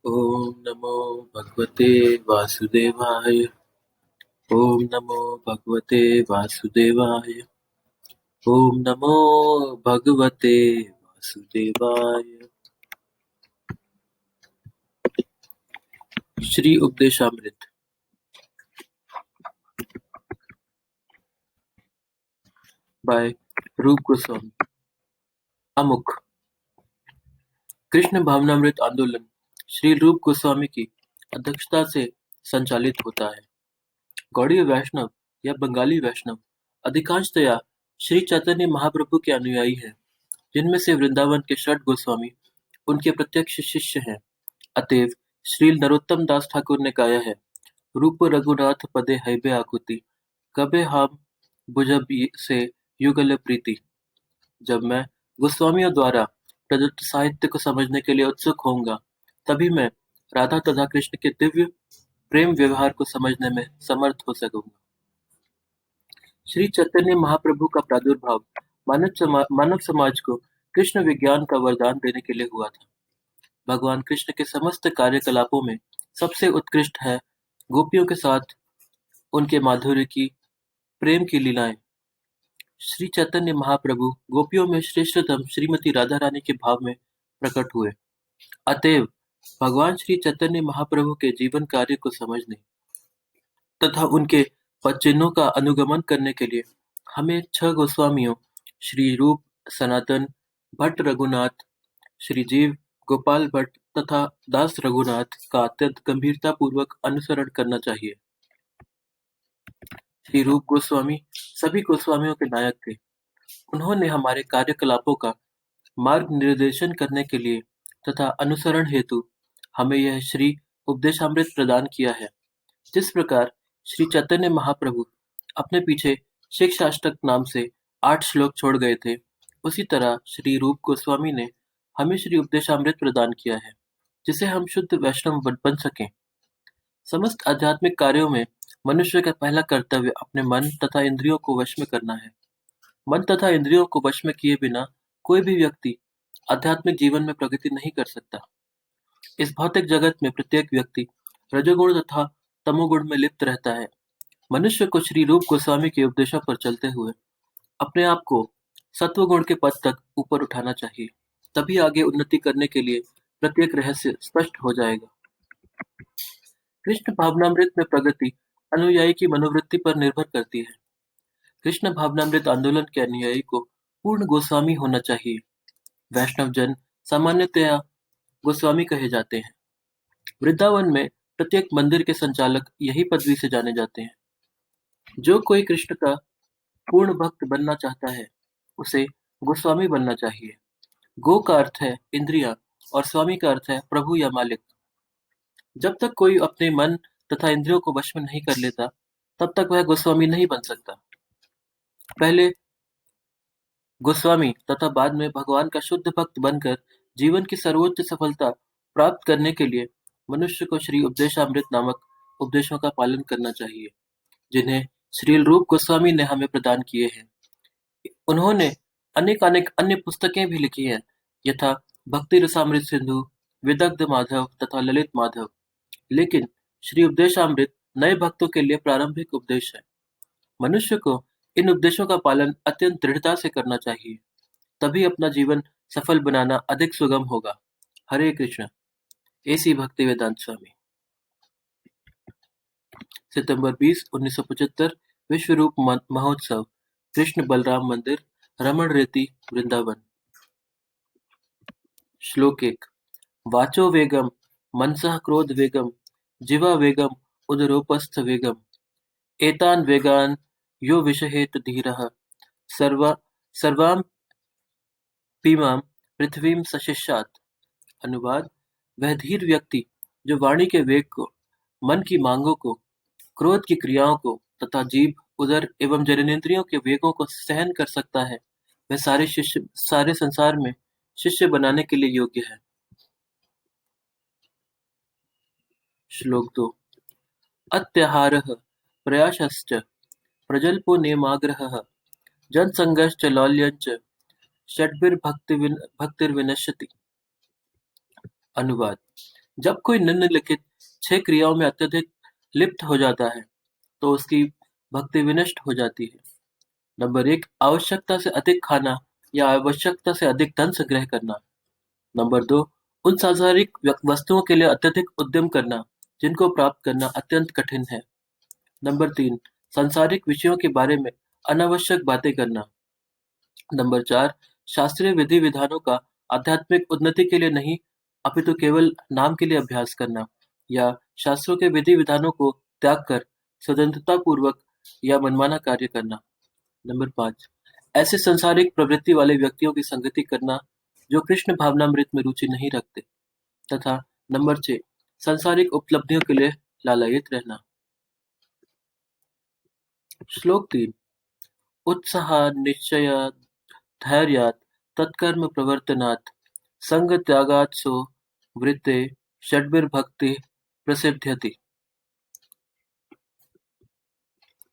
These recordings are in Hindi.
ॐ नमो भगवते वासुदेवाय। ॐ नमो भगवते वासुदेवाय। ॐ नमो भगवते वासुदेवाय। श्री उपदेशामृत बाय रूप गोस्वामी। आमुख। कृष्ण भावनामृत आंदोलन श्री रूप गोस्वामी की अध्यक्षता से संचालित होता है। गौड़ीय वैष्णव या बंगाली वैष्णव अधिकांशतया श्री चैतन्य महाप्रभु के अनुयायी हैं, जिनमें से वृंदावन के षट गोस्वामी उनके प्रत्यक्ष शिष्य हैं। अतएव श्री नरोत्तम दास ठाकुर ने गाया है, रूप रघुनाथ पदे हैबे आकुति, कबे हम बुझब से युगल प्रीति। जब मैं गोस्वामियों द्वारा प्रदत्त साहित्य को समझने के लिए उत्सुक होऊंगा, तभी मैं राधा तथा कृष्ण के दिव्य प्रेम व्यवहार को समझने में समर्थ हो सकूंगा। श्री चैतन्य महाप्रभु का प्रादुर्भाव मानव समाज को कृष्ण विज्ञान का वरदान देने के लिए हुआ था। भगवान कृष्ण के समस्त कार्यकलापों में सबसे उत्कृष्ट है गोपियों के साथ उनके माधुर्य की प्रेम की लीलाएं। श्री चैतन्य महाप्रभु गोपियों में श्रेष्ठतम श्रीमती राधा रानी के भाव में प्रकट हुए। अतएव भगवान श्री चैतन्य महाप्रभु के जीवन कार्य को समझने तथा उनके पदचिन्हों का अनुगमन करने के लिए हमें 6 गोस्वामियों श्री रूप, सनातन, भट्ट रघुनाथ, श्री जीव, गोपाल भट्ट तथा दास रघुनाथ का अत्यंत गंभीरतापूर्वक अनुसरण करना चाहिए। श्री रूप गोस्वामी सभी गोस्वामियों के नायक थे। उन्होंने हमारे कार्यकलापों का मार्ग निर्देशन करने के लिए तथा अनुसरण हेतु हमें यह श्री उपदेशामृत प्रदान किया है। जिस प्रकार श्री चैतन्य महाप्रभु अपने पीछे शिक्षाष्टक नाम से 8 श्लोक छोड़ गए थे, उसी तरह श्री रूप गोस्वामी ने हमें श्री उपदेशामृत प्रदान किया है, जिसे हम शुद्ध वैष्णव बन सकें। समस्त आध्यात्मिक कार्यों में मनुष्य का पहला कर्तव्य अपने मन तथा इंद्रियों को वश में करना है। मन तथा इंद्रियों को वश में किए बिना कोई भी व्यक्ति आध्यात्मिक जीवन में प्रगति नहीं कर सकता। इस भौतिक जगत में प्रत्येक व्यक्ति रजोगुण तथा तमोगुण में लिप्त रहता है। मनुष्य को श्री रूप गोस्वामी के उपदेशों पर चलते हुए अपने आप को सत्वगुण के पद तक ऊपर उठाना चाहिए। तभी आगे उन्नति करने के लिए प्रत्येक रहस्य स्पष्ट हो जाएगा। कृष्ण भावनामृत में प्रगति अनुयायी की मनोवृत्ति पर निर्भर करती है। कृष्ण भावनामृत आंदोलन के अनुयायी को पूर्ण गोस्वामी होना चाहिए। वैष्णव जन सामान्यतया गोस्वामी कहे जाते हैं। वृंदावन में प्रत्येक मंदिर के संचालक यही पदवी से जाने जाते हैं। जो कोई कृष्ण का पूर्ण भक्त बनना चाहता है, उसे गोस्वामी बनना चाहिए। गो का अर्थ है इंद्रिया और स्वामी का अर्थ है प्रभु या मालिक। जब तक कोई अपने मन तथा इंद्रियों को वश में नहीं कर लेता, तब तक वह गोस्वामी नहीं बन सकता। पहले गोस्वामी तथा बाद में भगवान का शुद्ध भक्त बनकर जीवन की सर्वोच्च सफलता प्राप्त करने के लिए मनुष्य को श्री उपदेशामृत नामक उपदेशों का पालन करना चाहिए, जिन्हें श्री रूप गोस्वामी ने हमें प्रदान किए हैं। उन्होंने अनेक अनेक अन्य पुस्तकें भी लिखी हैं, यथा भक्ति रसामृत सिंधु, विदग्ध माधव तथा ललित माधव। लेकिन श्री उपदेशामृत नए भक्तों के लिए प्रारंभिक उपदेश है। मनुष्य को इन उपदेशों का पालन अत्यंत दृढ़ता से करना चाहिए, तभी अपना जीवन सफल बनाना अधिक सुगम होगा। हरे कृष्ण। एसी भक्ति वेदांत स्वामी। सितंबर 20, 1975 विश्व रूप महोत्सव, कृष्ण बलराम मंदिर, रमण रेती, वृंदावन। श्लोक 1। वाचो वेगम, मनसः क्रोध वेगम, जिवा वेगम, उदरोपस्थ वेगम। एतान वेगान यो विषहेत धीरः, सर्वा सर्वाम्पीमां पृथ्वीं सशिष्यात्। अनुवाद। वह धीर व्यक्ति जो वाणी के वेग को, मन की मांगों को, क्रोध की क्रियाओं को तथा जीभ, उदर एवं जननेंद्रियों के वेगों को सहन कर सकता है, वह सारे संसार में शिष्य बनाने के लिए योग्य है। श्लोक 2। अत्याहारः प्रयासश्च प्रजल्पो नियमाग्रहः जनसंगश्च लौल्यञ्च षड्भिर्भक्तिर्विनश्यति। अनुवाद। जब कोई निम्नलिखित 6 क्रियाओं में अत्यधिक लिप्त हो जाता है, तो उसकी भक्ति विनष्ट हो जाती है। नंबर 1 आवश्यकता से अधिक खाना या आवश्यकता से अधिक धन संग्रह करना। नंबर 2 उन सांसारिक वस्तुओं के लिए अत्यधिक उद्यम करना, जिनको प्राप्त करना अत्यंत कठिन है। नंबर 3 सांसारिक विषयों के बारे में अनावश्यक बातें करना। नंबर 4 शास्त्रीय विधि-विधानों का आध्यात्मिक उन्नति के लिए नहीं, अपितु केवल नाम के लिए अभ्यास करना, या शास्त्रों के विधि-विधानों को त्याग कर स्वतंत्रतापूर्वक या मनमाना कार्य करना। नंबर 5 ऐसे सांसारिक प्रवृत्ति वाले व्यक्तियों की संगति करना जो कृष्ण भावनामृत में रुचि नहीं रखते, तथा नंबर 6 सांसारिक उपलब्धियों के लिए लालायित रहना। श्लोक 3 उत्साहात् निश्चयात् धैर्यात् तत्कर्म प्रवर्तनात् संगत्यागात् सो वृत्ते षड्भिर्भक्तिः प्रसिद्ध्यति।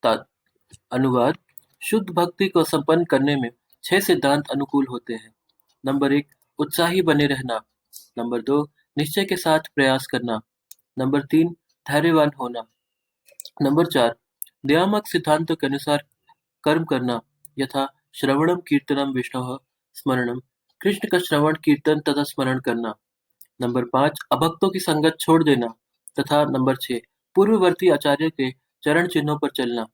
तात अनुवाद शुद्ध भक्ति को संपन्न करने में 6 सिद्धांत अनुकूल होते हैं। नंबर 1 उत्साही बने रहना। नंबर 2 निश्चय के साथ प्रयास करना। नंबर 3 धैर्यवान होना। नंबर 4 नियामक सिद्धांतों के अनुसार कर्म करना, यथा श्रवणम कीर्तनम विष्णोः स्मरणम, कृष्ण का श्रवण कीर्तन तथा स्मरण करना। नंबर 5 अभक्तों की संगत छोड़ देना, तथा नंबर 6 पूर्ववर्ती आचार्य के चरण चिन्हों पर चलना।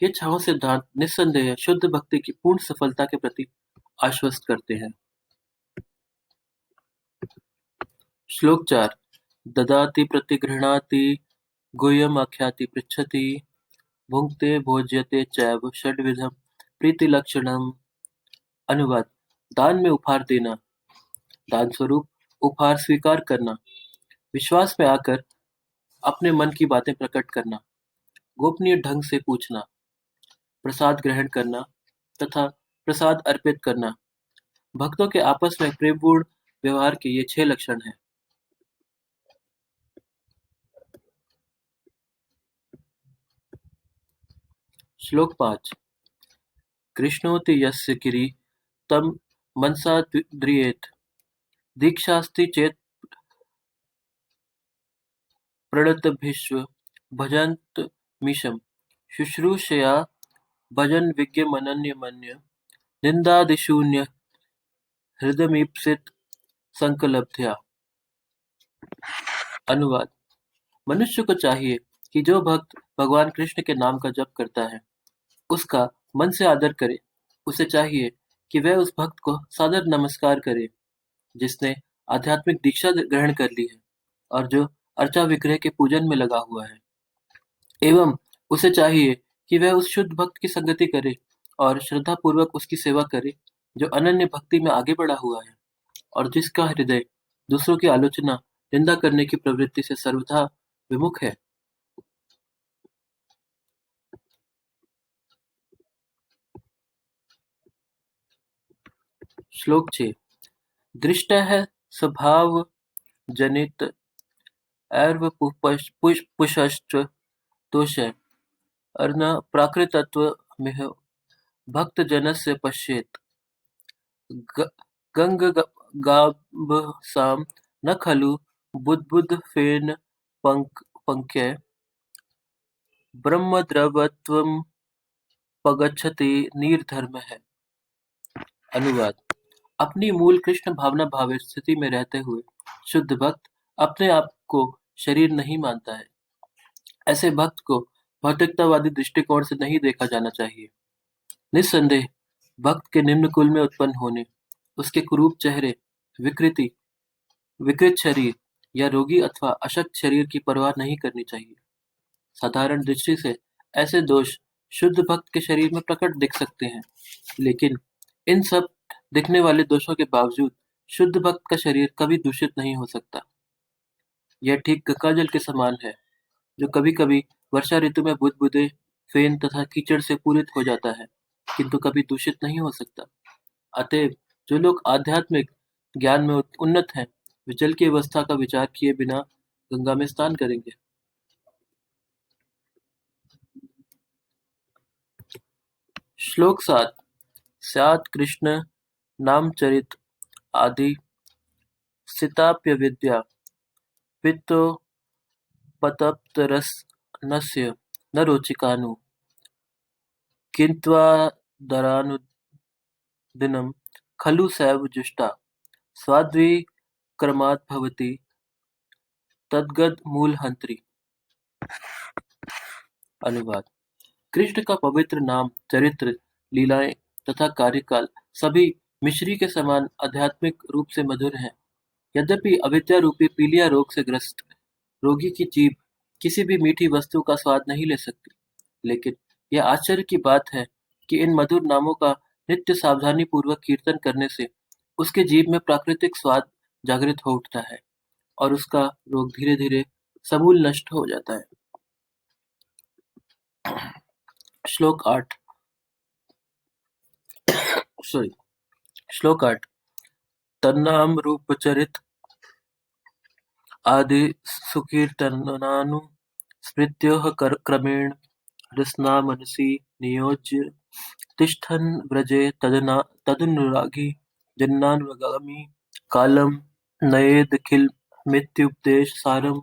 ये छहों सिद्धांत निस्संदेह शुद्ध भक्ति की पूर्ण सफलता के प्रति आश्वस्त करते हैं। श्लोक 4 ददाति प्रतिगृह्णाति गुह्यम् आख्याति पृच्छति भुङ्क्ते भोज्यते चैव षड्विधम् प्रीतिलक्षणम्। अनुवाद दान में उपहार देना, दान स्वरूप उपहार स्वीकार करना, विश्वास में आकर अपने मन की बातें प्रकट करना, गोपनीय ढंग से पूछना, प्रसाद ग्रहण करना तथा प्रसाद अर्पित करना। भक्तों के आपस में प्रेमपूर्ण व्यवहार के ये 6 लक्षण हैं। श्लोक 5 कृष्णोति यस्य गिरि तं मनसा द्रियेत दीक्षास्ति चेत् प्रणतभिश्व भजन्तमीशं शुश्रूषया भजन् विज्ञमनन्यमन्य निन्दादिशून्य हृदमीप्सित संकलब्ध्या। अनुवाद मनुष्य को चाहिए कि जो भक्त भगवान कृष्ण के नाम का जप करता है, उसका मन से आदर करे। उसे चाहिए कि वह उस भक्त को सादर नमस्कार करे जिसने आध्यात्मिक दीक्षा ग्रहण कर ली है और जो अर्चा विग्रह के पूजन में लगा हुआ है। एवं उसे चाहिए कि वह उस शुद्ध भक्त की संगति करे और श्रद्धापूर्वक उसकी सेवा करे जो अनन्य भक्ति में आगे बढ़ा हुआ है और जिसका हृदय दूसरों की आलोचना निंदा करने की प्रवृत्ति से सर्वथा विमुख है। श्लोक 6 दृष्टः स्वभाव जनित एर्व पुष्पश्च दोषः अर्न प्राकृतत्वमिह भक्तजनस्य पश्येत् गङ्गाम्बसां न खलु बुद्बुदफेन पङ्क्य ब्रह्मद्रवत्वमुपगच्छति निर्धर्मः। अनुवाद अपनी मूल कृष्ण भावना भावित स्थिति में रहते हुए शुद्ध भक्त अपने आप को शरीर नहीं मानता है। ऐसे भक्त को भौतिकतावादी दृष्टिकोण से नहीं देखा जाना चाहिए। निस्संदेह भक्त के निम्न कुल में उत्पन्न होने, उसके कुरूप चेहरे, विकृति, विकृत शरीर या रोगी अथवा अशक्त शरीर की परवाह नहीं करनी चाहिए। साधारण दृष्टि से ऐसे दोष शुद्ध भक्त के शरीर में प्रकट दिख सकते हैं, लेकिन इन सब दिखने वाले दोषों के बावजूद शुद्ध भक्त का शरीर कभी दूषित नहीं हो सकता। यह ठीक गंगाजल के समान है, जो कभी-कभी वर्षा ऋतु में बुदबुदे, फेन तथा कीचड़ से पूरित हो जाता है, किंतु कभी दूषित नहीं हो सकता। अतएव जो लोग आध्यात्मिक ज्ञान में उन्नत हैं, वे जल की अवस्था का विचार किए बिना गंगा में स्नान करेंगे। श्लोक 7 स्यात् कृष्ण नामचरित आदि सिताप्य विद्या पित्तोपतप्तरसनस्य न रोचिकानु किन्त्वादरानुदिनं खलु सैव जुष्टा स्वाद्विक्रमाद्भवति तद्गतमूलहंत्री। अनुवाद। कृष्ण का पवित्र नाम, चरित्र, लीलाएं तथा कार्यकाल सभी मिश्री के समान आध्यात्मिक रूप से मधुर हैं। यद्यपि अविद्या रूपी पीलिया रोग से ग्रस्त रोगी की जीभ किसी भी मीठी वस्तु का स्वाद नहीं ले सकती, लेकिन यह आश्चर्य की बात है कि इन मधुर नामों का नित्य सावधानी पूर्वक कीर्तन करने से उसके जीभ में प्राकृतिक स्वाद जागृत हो उठता है और उसका रोग धीरे धीरे समूल नष्ट हो जाता है। श्लोक 8 श्लोक 8 तन्नाम रूपचरित आदि सुकीर्तनानु स्मृत्योः क्रमेण रसना मनसि नियोज्य तिष्ठन् व्रजे तदनुरागी जन्नानुगामी कालम नयेदखिलमित्युपदेश सारम।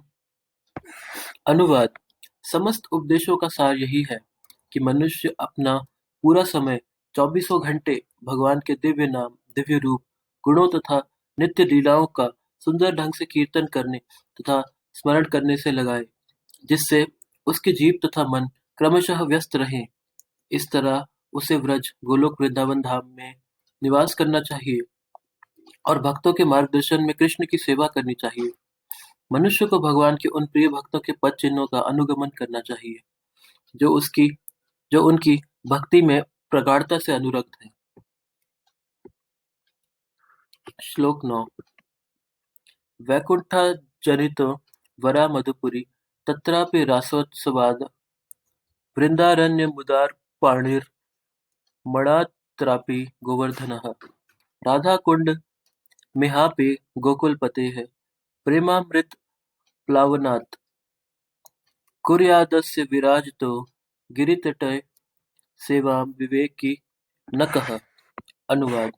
अनुवाद। समस्त उपदेशों का सार यही है कि मनुष्य अपना पूरा समय 24 घंटे भगवान के दिव्य नाम, दिव्य रूप, गुणों तथा नित्य लीलाओं का सुंदर ढंग से कीर्तन करने तथा स्मरण करने से लगाए, जिससे उसकी जीभ तथा मन क्रमशः व्यस्त रहें। इस तरह उसे व्रज, गोलोक, वृंदावन धाम में निवास करना चाहिए और भक्तों के मार्गदर्शन में कृष्ण की सेवा करनी चाहिए। मनुष्य को भगवान के उन प्रिय भक्तों के पद चिन्हों का अनुगमन करना चाहिए जो उनकी भक्ति में प्रगाढ़ता से अनुरक्त हैं। श्लोक 9 वैकुंठा जनितो वरा मधुपुरी तत्रापि रासोत्सवाद वृंदारण्यमुदारपाणिर्मणात्रापि गोवर्धनः राधाकुंड मिहापि गोकुलपतेः प्रेमामृत प्लावनात् कुर्यादस्य विराजतो गिरितटे सेवां विवेकी नकः। अनुवाद।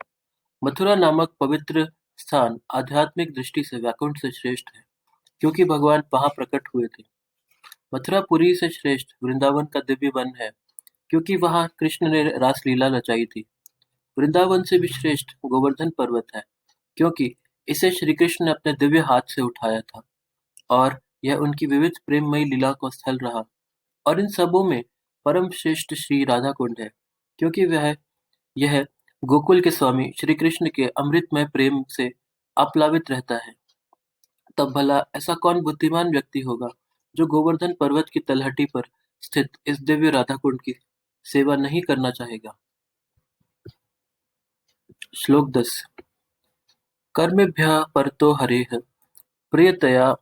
मथुरा नामक पवित्र स्थान आध्यात्मिक दृष्टि से वैकुंठ से श्रेष्ठ है, क्योंकि भगवान वहां प्रकट हुए थे। मथुरापुरी से श्रेष्ठ वृंदावन का दिव्य वन है, क्योंकि वहां कृष्ण ने रासलीला रचाई थी। वृंदावन से भी श्रेष्ठ गोवर्धन पर्वत है, क्योंकि इसे श्री कृष्ण ने अपने दिव्य हाथ से उठाया था और यह उनकी विविध प्रेममयी लीला का स्थल रहा। और इन सबों में परम श्रेष्ठ श्री राधा कुंड है, क्योंकि यह गोकुल के स्वामी श्री कृष्ण के अमृतमय प्रेम से आप्लावित रहता है। तब भला ऐसा कौन बुद्धिमान व्यक्ति होगा जो गोवर्धन पर्वत की तलहटी पर स्थित इस दिव्य राधा कुंड की सेवा नहीं करना चाहेगा। श्लोक 10 कर्मेभ्यः परतो हरेः प्रियतया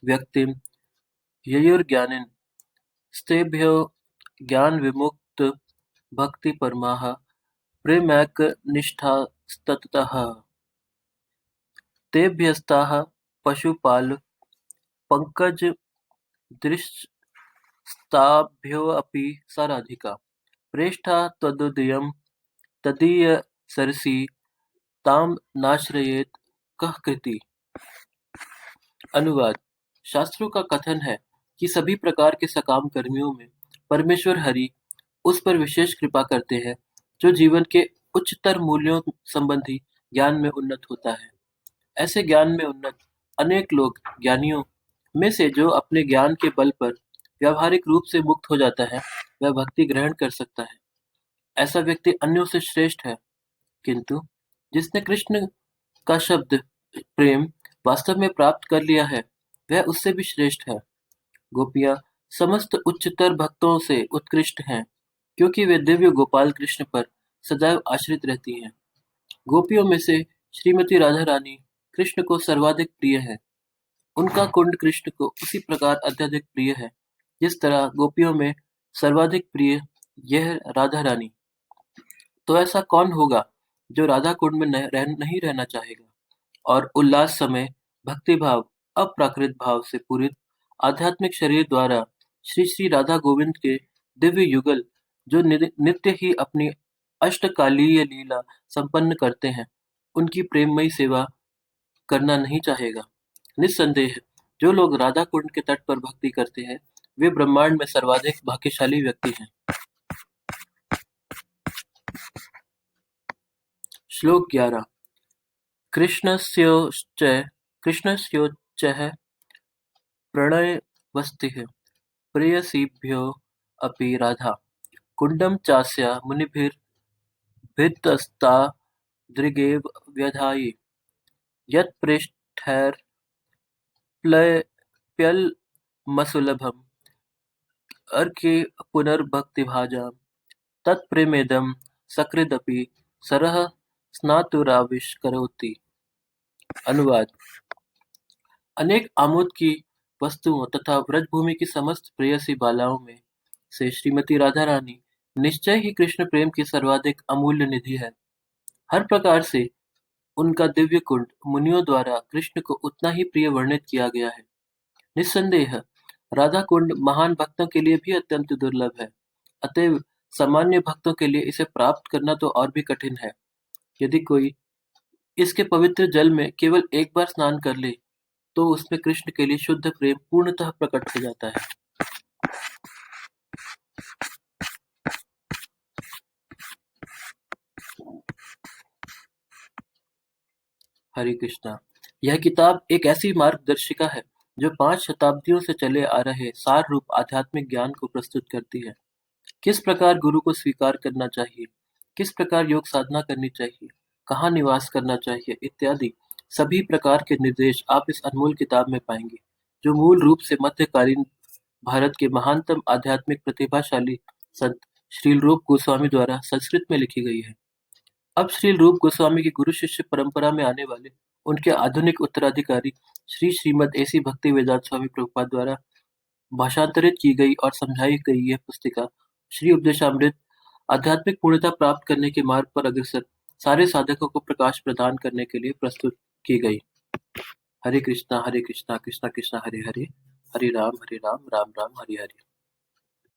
व्यक्तिं ययुर्ज्ञानिन् स्तेभ्यो ज्ञान विमुक्त भक्ति परमाः प्रेमैकनिष्ठास्ततः तेभ्यस्ताः पशुपाल पंकज दृष्टाभ्योऽपि सा राधिका प्रेष्ठा त्वदुदयं तदीय सरसी ताम नाश्रयेत कह कृति। अनुवाद। शास्त्रों का कथन है कि सभी प्रकार के सकाम कर्मियों में परमेश्वर हरि उस पर विशेष कृपा करते हैं जो जीवन के उच्चतर मूल्यों संबंधी ज्ञान में उन्नत होता है। ऐसे ज्ञान में उन्नत अनेक लोग ज्ञानियों में से जो अपने ज्ञान के बल पर व्यावहारिक रूप से मुक्त हो जाता है, वह भक्ति ग्रहण कर सकता है। ऐसा व्यक्ति अन्यों से श्रेष्ठ है, किंतु जिसने कृष्ण का शब्द प्रेम वास्तव में प्राप्त कर लिया है, वह उससे भी श्रेष्ठ है। गोपियां समस्त उच्चतर भक्तों से उत्कृष्ट हैं, क्योंकि वे दिव्य गोपाल कृष्ण पर सदैव आश्रित रहती हैं। गोपियों में से श्रीमती राधा रानी कृष्ण को सर्वाधिक प्रिय है। उनका कुंड कृष्ण को उसी प्रकार अत्यधिक प्रिय है, जिस तरह गोपियों में सर्वाधिक प्रिय यह राधा रानी। तो ऐसा कौन होगा जो राधा कुंड में नहीं रहना चाहेगा और उल्लास समय भक्ति भाव, अप्राकृत भाव से पूरित आध्यात्मिक शरीर द्वारा श्री श्री राधा गोविंद के दिव्य युगल जो नित्य ही अपनी अष्टकालीय लीला संपन्न करते हैं, उनकी प्रेममयी सेवा करना नहीं चाहेगा। निस्संदेह जो लोग राधा कुंड के तट पर भक्ति करते हैं, वे ब्रह्मांड में सर्वाधिक भाग्यशाली व्यक्ति हैं। श्लोक 11 कृष्णस्योच्चैः प्रणयवस्तिः प्रेयसीभ्यो अपि राधा कुण्डं चास्य मुनिभिर्भितस्तादृगेव व्यधायि यत्पृष्ठैर्प्यलमसुलभम् अर्के पुनर्भक्तिभाजां तत्प्रेमेदं सकृदपि सरः स्नातुराविष्करोति। अनुवाद: अनेक आमोद की वस्तुओं तथा व्रजभूमि की समस्त प्रेयसी बालाओं में से श्रीमती राधा रानी निश्चय ही कृष्ण प्रेम की सर्वाधिक अमूल्य निधि है। हर प्रकार से उनका दिव्य कुंड मुनियों द्वारा कृष्ण को उतना ही प्रिय वर्णित किया गया है। निस्संदेह राधा कुंड महान भक्तों के लिए भी अत्यंत दुर्लभ है, अतएव सामान्य भक्तों के लिए इसे प्राप्त करना तो और भी कठिन है। यदि कोई इसके पवित्र जल में केवल एक बार स्नान कर ले, तो उसमें कृष्ण के लिए शुद्ध प्रेम पूर्णतः प्रकट हो जाता है। हरे कृष्णा। यह किताब एक ऐसी मार्गदर्शिका है जो 5 शताब्दियों से चले आ रहे सार रूप आध्यात्मिक ज्ञान को प्रस्तुत करती है। किस प्रकार गुरु को स्वीकार करना चाहिए, किस प्रकार योग साधना करनी चाहिए, कहाँ निवास करना चाहिए इत्यादि सभी प्रकार के निर्देश आप इस अनमोल किताब में पाएंगे, जो मूल रूप से मध्यकालीन भारत के महानतम आध्यात्मिक प्रतिभाशाली संत श्रील रूप गोस्वामी द्वारा संस्कृत में लिखी गई है। अब श्रील रूप गोस्वामी की गुरु शिष्य परंपरा में आने वाले उनके आधुनिक उत्तराधिकारी श्री श्रीमद एसी भक्ति वेदांत स्वामी प्रभुपाद द्वारा भाषांतरित की गई और समझाई गई यह पुस्तिका श्री उपदेशामृत आध्यात्मिक पूर्णता प्राप्त करने के मार्ग पर अग्रसर सारे साधकों को प्रकाश प्रदान करने के लिए प्रस्तुत की गई। हरे कृष्णा कृष्णा कृष्णा हरे हरे, हरे राम राम राम हरे हरे।